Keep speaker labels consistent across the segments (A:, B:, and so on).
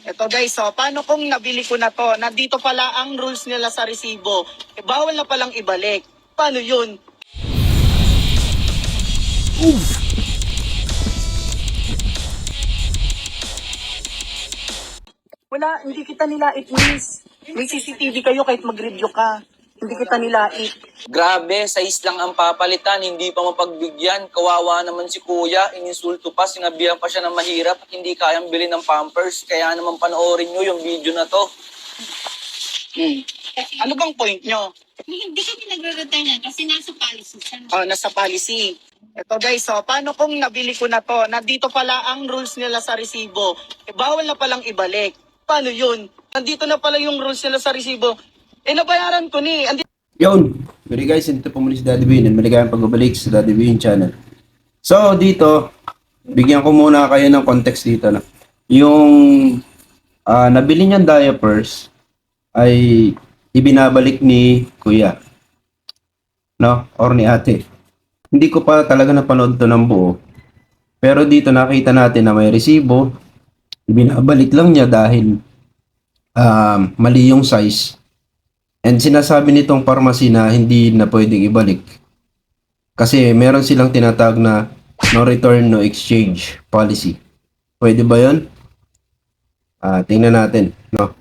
A: Ito guys, so paano kung nabili ko na to? Nandito pala ang rules nila sa resibo. Bawal na palang ibalik. Paano yun? Wala, hindi kita nilait, miss. May CCTV kayo kahit mag-review ka. Hindi kita nilait.
B: Grabe, size lang ang papalitan, hindi pa mapagbigyan. Kawawa naman si kuya, ininsulto pa, sinabihan pa siya na mahirap at hindi kayang bilhin ng Pampers. Kaya naman panoorin nyo yung video na to.
A: Ano bang point nyo?
C: Hindi kami nagre-return yan kasi nasa policy siya.
A: Oh, nasa policy. Ito guys, so paano kung nabili ko na to? Nandito pala ang rules nila sa resibo. Bawal na palang ibalik. Paano yun? Nandito na pala yung rules nila sa resibo. Nabayaran ko ni.
D: Yun! Good guys, ito po muli si Daddy Bean and maligayang pagbabalik sa Daddy Bean channel. So, dito, bigyan ko muna kayo ng context dito. No? Yung nabili niyang diapers ay ibinabalik ni Kuya. No? Or ni Ate. Hindi ko pa talaga napanood to ng buo. Pero dito nakita natin na may resibo. Ibinabalik lang niya dahil mali yung size. And sinasabi nitong pharmacy na hindi na pwedeng ibalik. Kasi meron silang tinatawag na no return, no exchange policy. Pwede ba yun? Tingnan natin. No?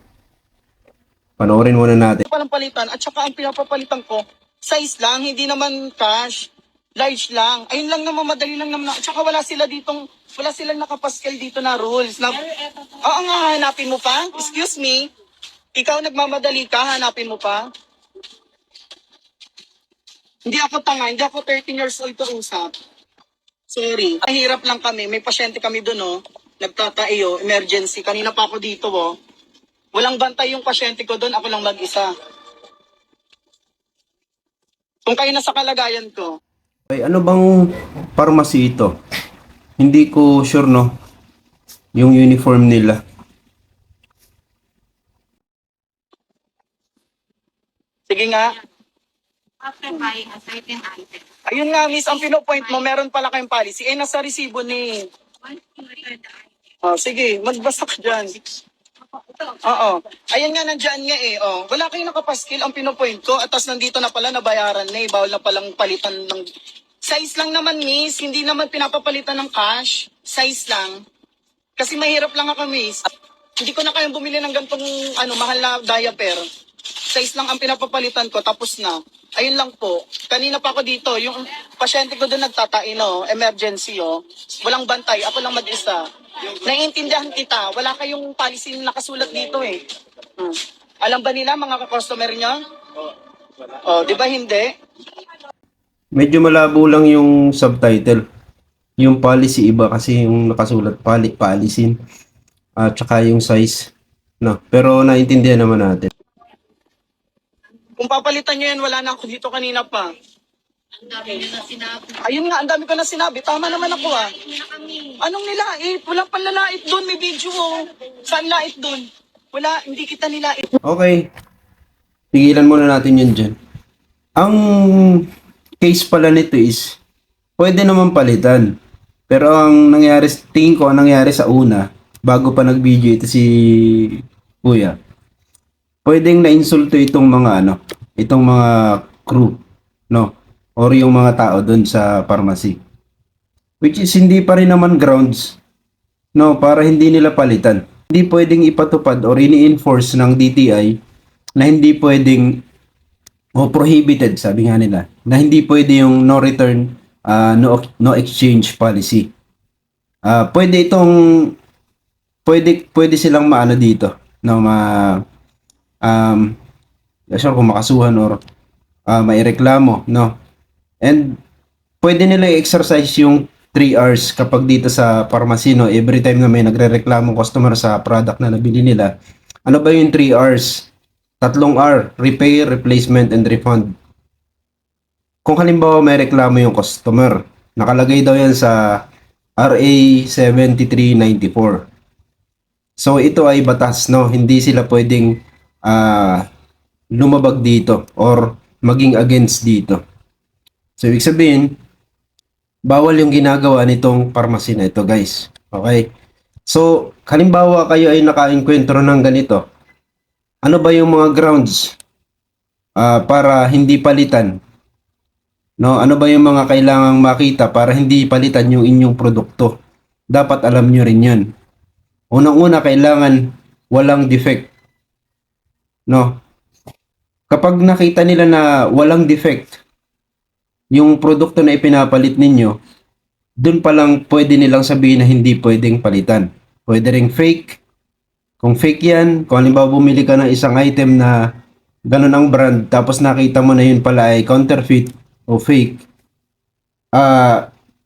D: Panoorin muna natin.
A: Palang palitan at saka ang pinapapalitan ko, size lang, hindi naman cash. Large lang. Ayun lang naman, madali lang naman. At saka wala silang nakapaskel dito na rules. Oo nga, hanapin mo pa? Excuse me? Ikaw nagmamadali ka, hanapin mo pa? Hindi ako tanga, hindi ako 13 years old to usap. Sorry. Mahirap lang kami, may pasyente kami doon, oh. Nagtataiyo, emergency. Kanina pa ako dito, oh. Walang bantay yung pasyente ko doon, ako lang mag-isa. Kung kayo nasa kalagayan ko.
D: Ay, ano bang pharmacy ito? Hindi ko sure, no? Yung uniform nila.
A: Sige nga.
C: After buying a certain item,
A: Ayun nga, miss, ang pinopoint mo, meron pala kayong policy. Nasa resibo ni...
C: once you return the item,
A: Oh, sige, magbasa ka dyan. Oo. Ayan nga, nandyan nga eh. Oh. Wala kayong nakapaskil ang pinopoint ko. At tas nandito na pala, nabayaran na eh. Bawal na palang palitan ng... Size lang naman, miss. Hindi naman pinapapalitan ng cash. Size lang. Kasi mahirap lang ako, miss. Hindi ko na kayang bumili ng gantong mahal na diaper. Size lang ang pinapapalitan ko, tapos na. Ayun lang po. Kanina pa ako dito. Yung pasyente ko doon nagtataino. Emergency, oh. Walang bantay. Ako lang mag-isa. Naiintindihan kita. Wala kayong policy na nakasulat dito eh. Alam ba nila mga ka-customer nyo? Oh, di ba hindi?
D: Medyo malabo lang yung subtitle. Yung policy iba kasi yung nakasulat policy at saka yung size. No, pero naintindihan naman natin.
A: Kung papalitan nyo yan, wala na ako dito kanina pa.
C: ang dami nyo na sinabi.
A: Ayun nga, ang dami ko na sinabi. Tama naman ako ah.
C: Na kami.
A: Anong nilait? Walang panlalait doon. May video oh. Saan lait doon? Wala, hindi kita nilait.
D: Okay. Pigilan muna natin yun dyan. Ang case pala nito is, pwede naman palitan. Pero ang nangyari, tingin ko, ang nangyari sa una, bago pa nag-video ito si Kuya, pwedeng na-insulto itong mga itong mga crew, no? Or yung mga tao doon sa pharmacy. Which is hindi pa rin naman grounds, no, para hindi nila palitan. Hindi pwedeng ipatupad or ini-enforce ng DTI na hindi pwedeng o prohibited, sabi nga nila, na hindi pwede yung no return, no exchange policy. Pwede itong pwede silang maano dito, no, sure kung makasuhan or maireklamo, no. And pwede nila i-exercise yung 3 hours kapag dito sa pharmacy, no, every time na may nagrereklamo customer sa product na nabili nila. Ano ba yung 3 hours? 3 R, repair, replacement, and refund. Kung halimbawa may reklamo yung customer, nakalagay daw yan sa RA 7394. So ito ay batas, no? Hindi sila pwedeng lumabag dito or maging against dito. So ibig sabihin, bawal yung ginagawa nitong pharmacy na ito, guys. Okay? So, halimbawa kayo ay naka-enkwentro ng ganito. Ano ba yung mga grounds para hindi palitan? No, ano ba yung mga kailangang makita para hindi palitan yung inyong produkto? Dapat alam nyo rin 'yun. Unang-una, kailangan walang defect. No? Kapag nakita nila na walang defect yung produkto na ipinapalit ninyo, dun pa lang pwede nilang sabihin na hindi pwedeng palitan. Pwede ring fake. Kung fake yan, kung halimbawa bumili ka ng isang item na ganun ang brand, tapos nakita mo na yun pala ay counterfeit o fake,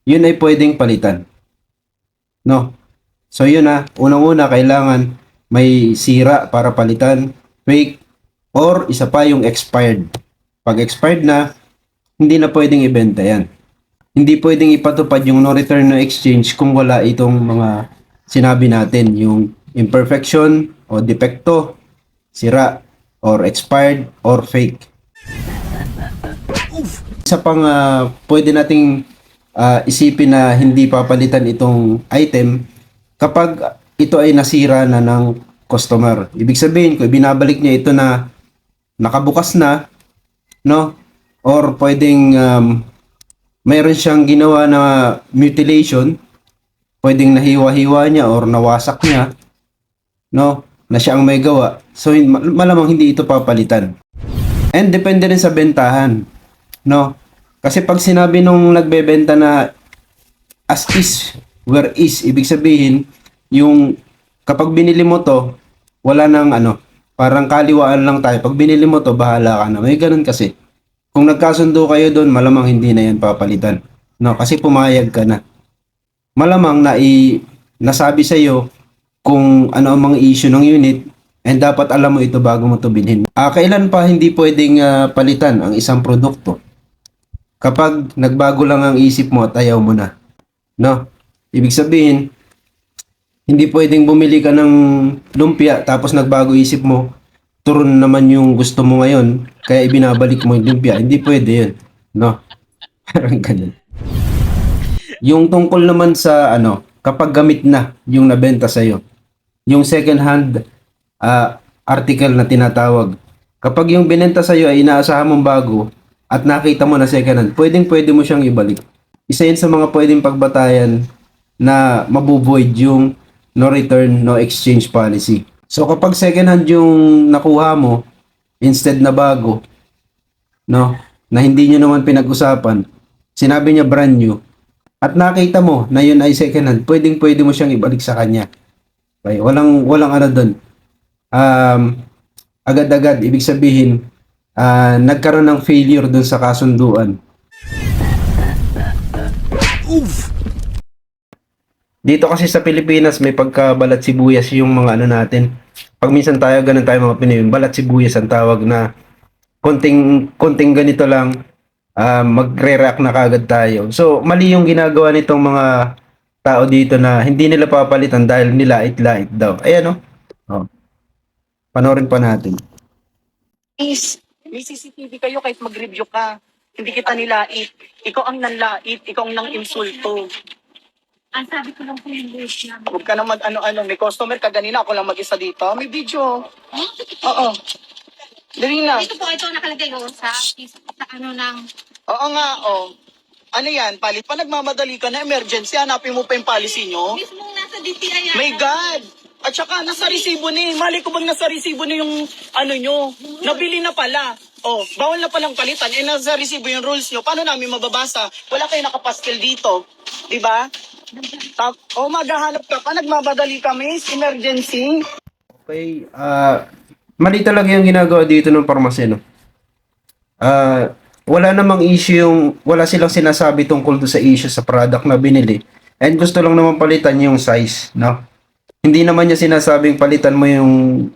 D: yun ay pwedeng palitan. No? So yun unang-una kailangan may sira para palitan, fake, or isa pa yung expired. Pag expired na, hindi na pwedeng ibenta yan. Hindi pwedeng ipatupad yung no return no exchange kung wala itong mga sinabi natin, yung imperfection o defecto, sira, or expired, or fake. Isa pang pwede nating isipin na hindi papalitan itong item kapag ito ay nasira na ng customer. Ibig sabihin, kung binabalik niya ito na nakabukas na, no? Or pwedeng mayroon siyang ginawa na mutilation, pwedeng nahiwa-hiwa niya or nawasak niya, no? Na siya ang may gawa. So malamang hindi ito papalitan. And depende rin sa bentahan, no? Kasi pag sinabi nung nagbebenta na as is, where is, ibig sabihin, yung kapag binili mo to, wala nang parang kaliwaan lang tayo. Pag binili mo to, bahala ka na. May ganun kasi. Kung nagkasundo kayo doon, malamang hindi na yan papalitan. No, kasi pumayag ka na. Malamang nasabi sa iyo kung ano ang mga issue ng unit and dapat alam mo ito bago mo to bilhin. Kailan pa hindi pwedeng palitan ang isang produkto? Kapag nagbago lang ang isip mo at ayaw mo na. No? Ibig sabihin, hindi pwedeng bumili ka ng lumpia tapos nagbago isip mo, turon naman yung gusto mo ngayon, kaya ibinabalik mo yung lumpia. Hindi pwede yun. No? Parang ganun. Yung tungkol naman sa kapag gamit na yung nabenta sa'yo, yung second hand article na tinatawag. Kapag yung binenta sa'yo ay inaasahan mong bago at nakita mo na second hand, pwede mo siyang ibalik. Isa yun sa mga pwedeng pagbatayan na mabuvoid yung no return, no exchange policy. So kapag second hand yung nakuha mo, instead na bago, no, na hindi nyo naman pinag-usapan, sinabi niya brand new, at nakita mo na yun ay second hand, pwede mo siyang ibalik sa kanya. Okay? Walang doon. Agad-agad, ibig sabihin, nagkaroon ng failure doon sa kasunduan. Dito kasi sa Pilipinas may pagkabalat sibuyas yung mga natin. Pag minsan ganun tayo mga Pinoy, balat sibuyas ang tawag na konting ganito lang, magre-react na kagad tayo. So, mali yung ginagawa nitong mga tao dito na hindi nila papalitan dahil nilait-lait daw. Ayan oh. Panoorin pa natin.
A: Please, may CCTV kayo kahit mag-review ka. Hindi kita nilait. Ikaw ang nanlait. Ikaw ang nang-insulto.
C: Ang sabi ko lang po yung list namin.
A: Huwag ka na mag-ano-ano. May customer ka ganina. Ako lang mag-isa dito. May video. Oo. Dali na.
C: Dito po ito nakalagay sa ng
A: Oo nga, Ano yan? Palit pa nagmamadali ka na emergency. Hanapin mo pa yung policy nyo.
C: mismong nasa DTI yan.
A: My God! At saka, nasa resibo ni. Mali ko bang nasa resibo ni yung nyo? Nabili na pala. Bawal na palang palitan. Nasa resibo yung rules nyo. Paano namin mababasa? Wala kayo nakapastel dito. Diba? Maghahanap ka pa. Nagmamadali kami. Emergency.
D: Okay, mali talaga yung ginagawa dito ng parmasya, no? Wala namang issue wala silang sinasabi tungkol do sa issue sa product na binili. And gusto lang naman palitan yung size, no? Hindi naman niya sinasabing palitan mo yung,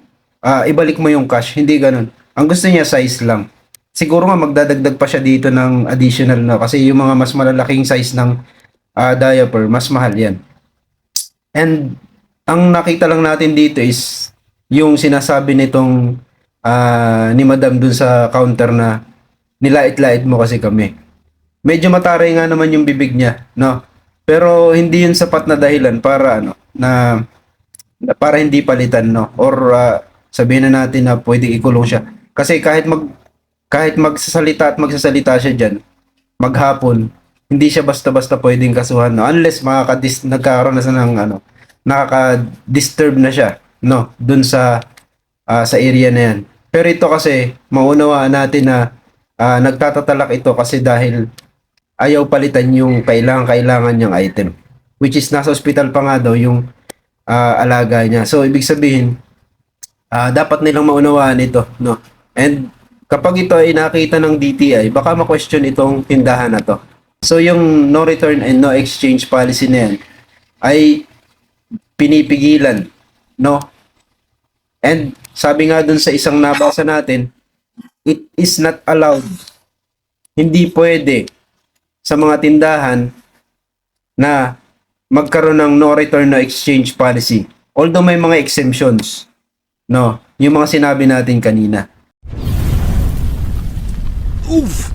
D: ibalik mo yung cash. Hindi ganun. Ang gusto niya size lang. Siguro nga magdadagdag pa siya dito ng additional, no? Kasi yung mga mas malalaking size ng diaper, mas mahal yan. And ang nakita lang natin dito is yung sinasabi nitong ni Madam dun sa counter na nilait-lait mo kasi kami. Medyo mataray nga naman yung bibig niya, no? Pero hindi yun sapat na dahilan para na para hindi palitan, no? Or sabihin na natin na pwedeng ikulong siya. Kasi kahit magsasalita siya diyan maghapon, hindi siya basta-basta pwedeng kasuhan, no? Unless nagkaroon na siya ng nakaka-disturb na siya, no? Dun sa area na yan. Pero ito kasi maunawaan natin na nagtatatalak ito kasi dahil ayaw palitan yung kailangan niyang item, which is nasa ospital pa nga daw yung alaga niya. So ibig sabihin dapat nilang maunawaan ito, no? And kapag ito ay nakita ng DTI, baka ma-question itong tindahan na to. So yung no return and no exchange policy na yan ay pinipigilan, no? And sabi nga dun sa isang nabasa natin, it is not allowed. Hindi pwede sa mga tindahan na magkaroon ng no return no exchange policy. Although may mga exemptions, no? Yung mga sinabi natin kanina.
E: Oof!